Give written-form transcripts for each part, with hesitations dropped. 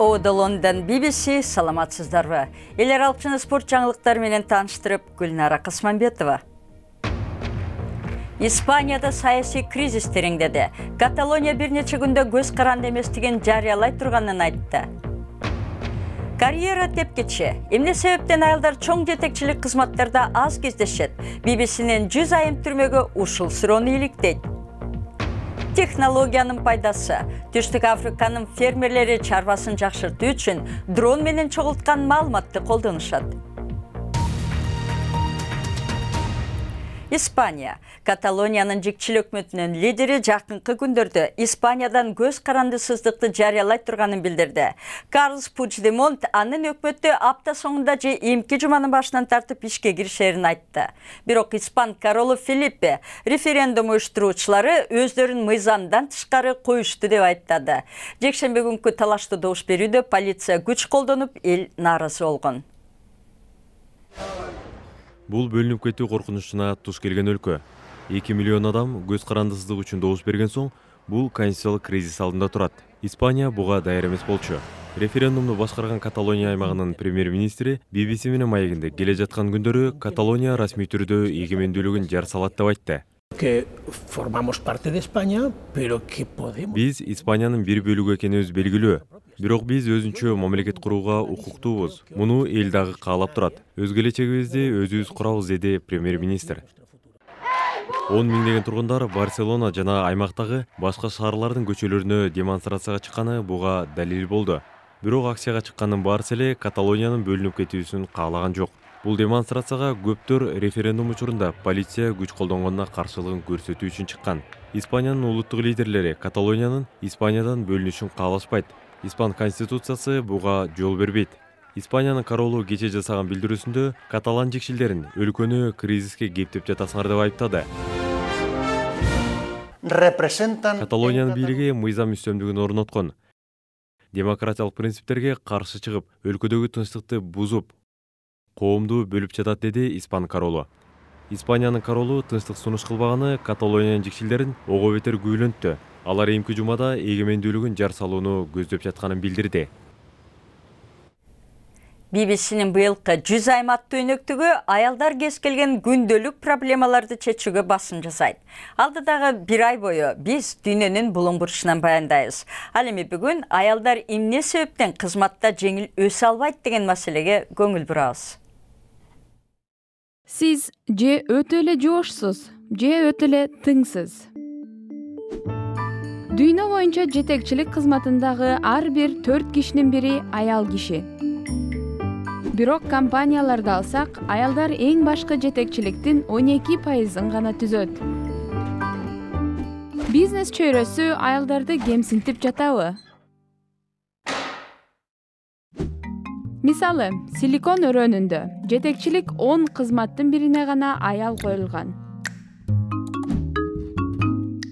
Оуда Лондон BBC, саламатсыздарбы. Элер алпчыны спорт жаңылыктары менен таныштырып, Гүлнара Касманбетова. Испанияда саясий кризис тереңдеди. Каталония бир нече күндө көз каранды эместигин жарыялай турганын айтты. Карьера тепкечи. Эмне себептен айылдар чоң жетекчилик кызматтарда аз кездешет? BBC-нин 100 айым түрмөгө ушул суроону иликтейт. Технологиянын пайдасы. Түштүк Африканын фермерлери чарбасын жакшыртуу үчүн дрон менен чогулткан маалыматты колдонушат. Испания. Каталониянын жикчил өкмөтүнүн лидери жакынкы күндөрдө Испаниядан көз каранды сыздыкты жарыялай турганын билдирди. Карлос Пучдемонт анын өкмөттө апта соңунда же эмки жуманын башынан тартып ишке киришерин айтты. Бирок испан королу Филиппе референдум уюштуруучулары өздөрүн мыйзамдан тышкары коюшту деп айттады. Жекшембе күнкү талаштуу добуш берүүдө полиция күч колдонуп, эл нааразы болгон. Бул бөлүнүп кетүү коркунучуна туш келген өлкө. 2 миллион адам көз карандысыздык үчүн добуш берген соң, бул конституциялык кризис алдында турат. Испания буга даяр эмес болчу. Референдумду башкарган Каталония аймагынын премьер-министри BBC менен маегинде келе жаткан күндөрү Каталония расмий түрдө эгемендүүлүгүн жар салат деп айтты. Биз Испаниянын бир бөлүгү экенибиз белгилүү. Бирок биз өзүнчө мамлекет курууга укуктуубуз. Муну эл дагы каалап турат. Өз келечегибизди өзүбүз курабыз, деди премьер-министр. 10 миңдеген тургундар Барселона жана аймактагы башка шаарлардын көчөлөрүнө демонстрацияга чыкканы буга далил болду. Бирок акцияга чыккандын баарысы эле Каталониянын бөлүнүп кетүүсүн каалаган жок. Бул демонстрацияга көптөр референдум учурунда полиция күч колдонгонуна каршылыгын көрсөтүү үчүн чыккан. Испаниянын улуттук лидерлери Каталониянын Испаниядан бөлүнүшүн каалашпайт. Испан конституциясы буга жол бербейт. Испаниянын королу кече жасаган билдирүүсүндө каталан жикшилдерин өлкөнү кризиске кептеп жатасыңар деп айыптады. Каталониянын бийлиги мыйзам үстөмдүгүн орноткон. Демократиялык принциптерге каршы чыгып, өлкөдөгү тынчтыкты бузуп, коомду бөлүп жатат, деди испан королу. Испаниянын королу тынчтык сунуш кылбаганы Каталониянын жикшилдерин ого бетер күйүлөнттү. Алар эмки жумада эгемендүүлүгүн жар салууну көздөп жатканын билдирди. BBC-нин быйылкы 100 айым аттуу өнөктүгү аялдар кез келген күндөлүк проблемаларды чечүүгө басым жасайт. Алдыдагы бир ай бою биз дүйнөнүн булуң бурчунан баяндайбыз. Ал эми бүгүн аялдар эмне себептен кызматта жеңил өсө албайт деген маселеге көңүл бурабыз. Сиз же өтө эле жоошсуз, же өтө эле тыңсыз. Дүйнө боюнча жетекчилик кызматындагы ар бир 4 кишинин бири аял киши. Бирок компанияларды алсак, аялдар эң башкы жетекчиликтин 12% гана түзөт. Бизнес чөйрөсү аялдарды кемсинтип жатабы? Мисалы, Силикон өрөөнүндө жетекчилик 10 кызматтын бирине гана аял коюлган.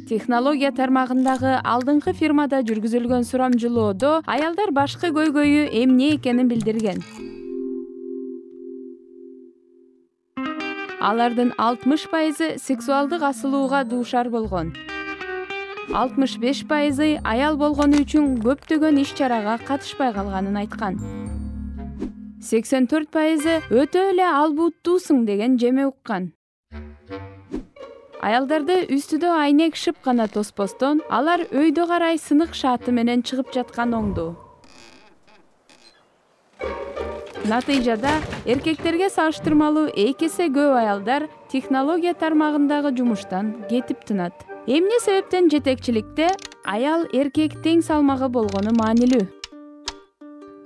Технология тармагындагы алдыңкы фирмада жүргүзүлгөн сурамжылоодо аялдар башкы көйгөйү эмне экенин билдирген. Алардын 60% сексуалдык асылууга дуушар болгон. 65% аял болгону үчүн көптөгөн иш-чарага катышпай калганын айткан. 84% өтө эле албуттуусуң деген жеме уккан. Аялдарды үстүдө айнек шып гана тоспостон, алар өйдө карай сынык шааты менен чыгып жаткан оңду. Натыйжада эркектерге салыштырмалуу 2 эсе көп аялдар технология тармагындагы жумуштан кетип тынат. Эмне себептен жетекчиликте аял эркек тең салмагы болгону маанилүү.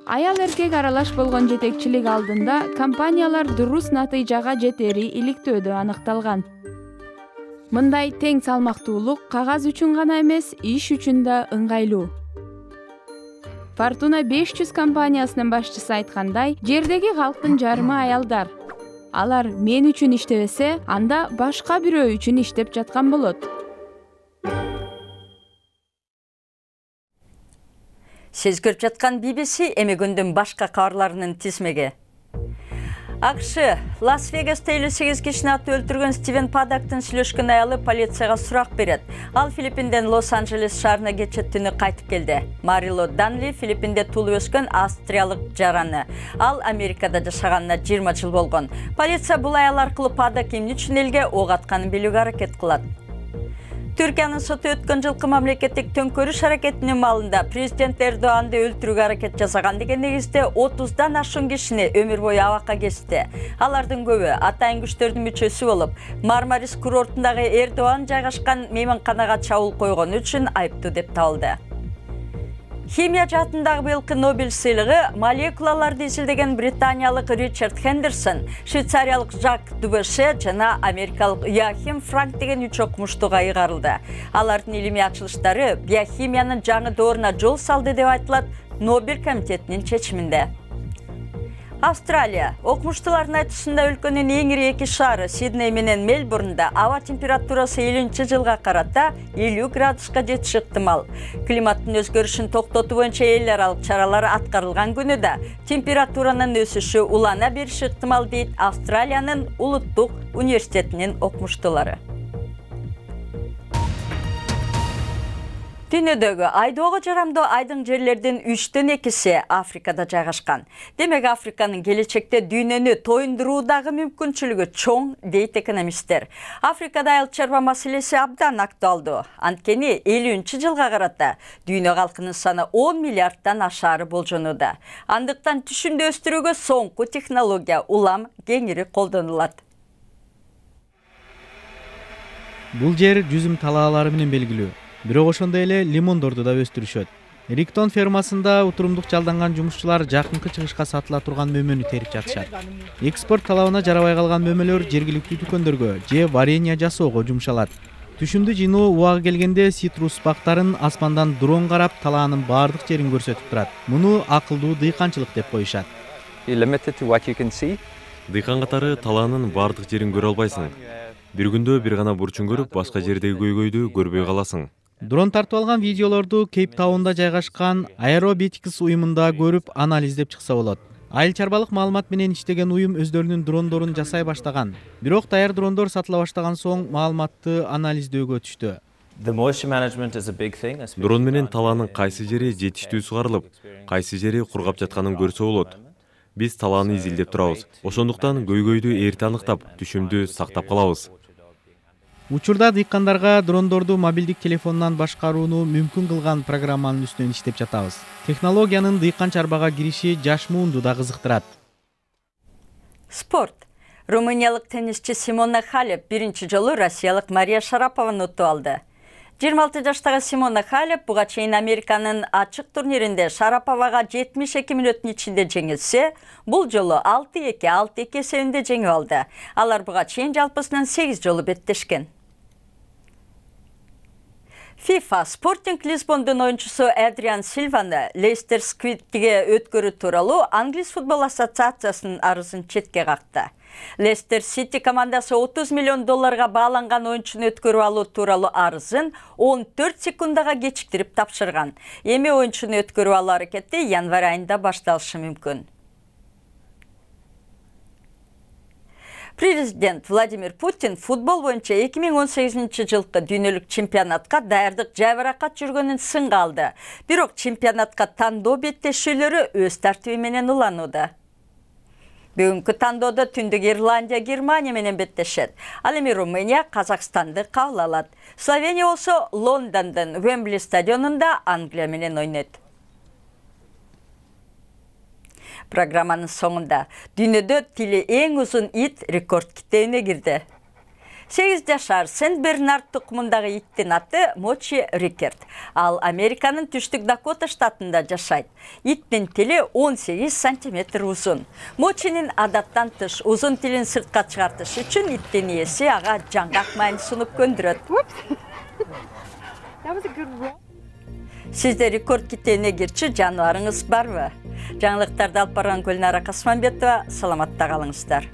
Аял эркек аралаш болгон жетекчилик алдында компаниялар дурус натыйжага жетери иликтөөдө аныкталган. Мындай тең салмактуулук кагаз үчүн гана эмес, иш үчүн да ыңгайлуу. Fortuna 500 компаниясынын башчысы айткандай, жердеги калктын жарымы аялдар. Алар мен үчүн иштебесе, анда башка бирөө үчүн иштеп жаткан болот. Сиз көрүп жаткан BBC эми күндүн башка кабарларынын тизмеги. Акшы, Лас-Вегаста 58 кишини атып өлтүргөн Стивен Паддоктун сүйлөшкөн аялы полицияга сурак берет. Ал Филиппинден Лос-Анджелес шаарына кечээ түнү кайтып келди. Марило Данли Филиппинде туулуп өскөн австриялык жараны. Ал Америкада жашаганына 20 жыл болгон. Полиция бул аял аркылуу Паддок эмне үчүн элге ок атканын билүүгө аракет кылат. Түркиянын соту өткөн жылкы мамлекеттик төңкөрүш аракетинин маалында президент Эрдоганды өлтүрүүгө аракет жасаган деген негизде 30дан ашуун кишини өмүр бою абакка кести. Алардын көбү атайын күчтөрдүн мүчөсү болуп, Мармарис курортундагы Эрдоган жайгашкан мейманканага чабуул койгону үчүн айыптуу деп табылды. Химия жаатындагы быйылкы Нобель сыйлыгы молекулаларды изилдеген британиялык Ричард Хендерсон, швейцариялык Жак Дубеше жана америкалык Йоахим Франк деген 3 окумуштууга ыйгарылды. Алардын илимий ачылыштары биохимиянын жаңы дооруна жол салды деп айтылат Нобель комитетинин чечиминде. Австралия окумуштуулардын айтуусунда өлкөнүн эң ири 2 шаары Сидней менен Мельбурнда аба температурасы 50-жылга карата 50 градуска жетиши ыктымал. Климаттын өзгөрүшүн токтотуу боюнча эл аралык чаралар аткарылган күнү да температуранын өсүшү улана бериши ыктымал дейт Австралиянын улуттук университетинин окумуштуулары. Дүйнөдөгү айдоого жарамдуу айдың жерлердин 3/2 Африкада жайгашкан. Демек Африканын келечекте дүйнөнү тоюндуруудагы мүмкүнчүлүгү чоң дейт экономисттер. Африкада айыл чарба маселеси абдан актуалдуу. Анткени 50-жылга карата дүйнө калкынын саны 10 миллиардтан ашаары болжонууда. Андыктан түшүмдү өстүрүүгө соңку технология улам кеңири колдонулат. Бул жер жүзүм талаалары менен белгилүү. Бирок ошондой эле лимондорду да өстүрүшөт. Риктон фермасында утурумдук жалданган жумушчулар жакынкы чыгышка сатыла турган мөмөнү терип жатышат. Экспорт талабына жарабай калган мөмөлөр жергиликтүү дүкөндөргө же варенье жасоого жумшалат. Түшүмдү жыйноо убагы келгенде цитрус бактарын асмандан дрон карап талаанын баардык жерин көрсөтүп турат. Муну акылдуу дыйканчылык деп коюшат. Дыйкан катары талаанын баардык жерин көрө албайсың. Бир күндө бир гана бурчун көрүп, башка жердеги көйгөйдү көрбөй каласың. Дрон тартып алган видеолорду Кейптаунда жайгашкан Aerobatics уюмунда көрүп анализдеп чыкса болот. Айыл чарбалык маалымат менен иштеген уюм өздөрүнүн дрондорун жасай баштаган. Бирок даяр дрондор сатыла баштаган соң маалыматты анализдөөгө өтүштү. Дрон менен талаанын кайсы жери жетиштүү сугарылып, кайсы жери кургап жатканын көрсө болот. Биз талааны изилдеп турабыз. Ошондуктан көйгөйдү эрте аныктап, түшүмдү сактап калабыз. Учурда дыйкандарга дрондорду мобилдик телефонунан башкарууну мүмкүн кылган программанын үстүнөн иштеп жатабыз. Технологиянын дыйкан чарбага кириши жаш муунду да кызыктырат. Спорт. Румыниялык теннисчи Симона Халеп биринчи жолу россиялык Мария Шарапованы утуп алды. 26 жаштагы Симона Халеп буга чейин Американын ачык турниринде Шараповага 72 мүнөттүн ичинде жеңилсе, бул жолу 6-2, 6-2 эсебинде жеңип алды. Алар буга чейин жалпысынан 8 жолу беттешкен. FIFA Sporting Lisbondун оюнчусу Адриан Силваны Лестер Сквидге өткөрүү тууралуу Англис футбол ассоциациясынын арызын четке какты. Лестер Сити командасы 30 миллион долларга бааланган оюнчуну өткөрүп алуу тууралуу арызын 14 секундага кечиктирип тапшырган. Эми оюнчуну өткөрүп алуу аракети январь айында башталышы мүмкүн. Президент Владимир Путин футбол боюнча 2018 жылкы дүйнөлүк чемпионатка даярдык жайбаракат жүргөнүн сынга алды. Бирок чемпионатка тандоо беттешүүлөрү өз тартиби менен уланууда. Бүгүнкү тандоодо түндүк Ирландия Германия менен беттешет. Ал эми Румыния Казакстанды кабыл алат. Словения болсо Лондондун Уэмбли стадионунда Англия менен ойнойт. Программанын соңунда дүйнөдө тили эң узун ит рекорд китебине кирди. 8 жашар Сент Бернард тукумундагы иттин аты Мочи Рикерт. Ал Американын түштүк Дакота штатында жашайт. Иттин тили 18 сантиметр узун. Мочинин адаттан тыш узун тилин сыртка чыгартыш үчүн иттин ээси ага жаңгак майын сунуп көндүрөт. Сизде рекорд китебине кирчү жаныбарыңыз барбы? Жаңылыктарды алып барган Гүлнара Касманбетова, саламатта калыңыздар.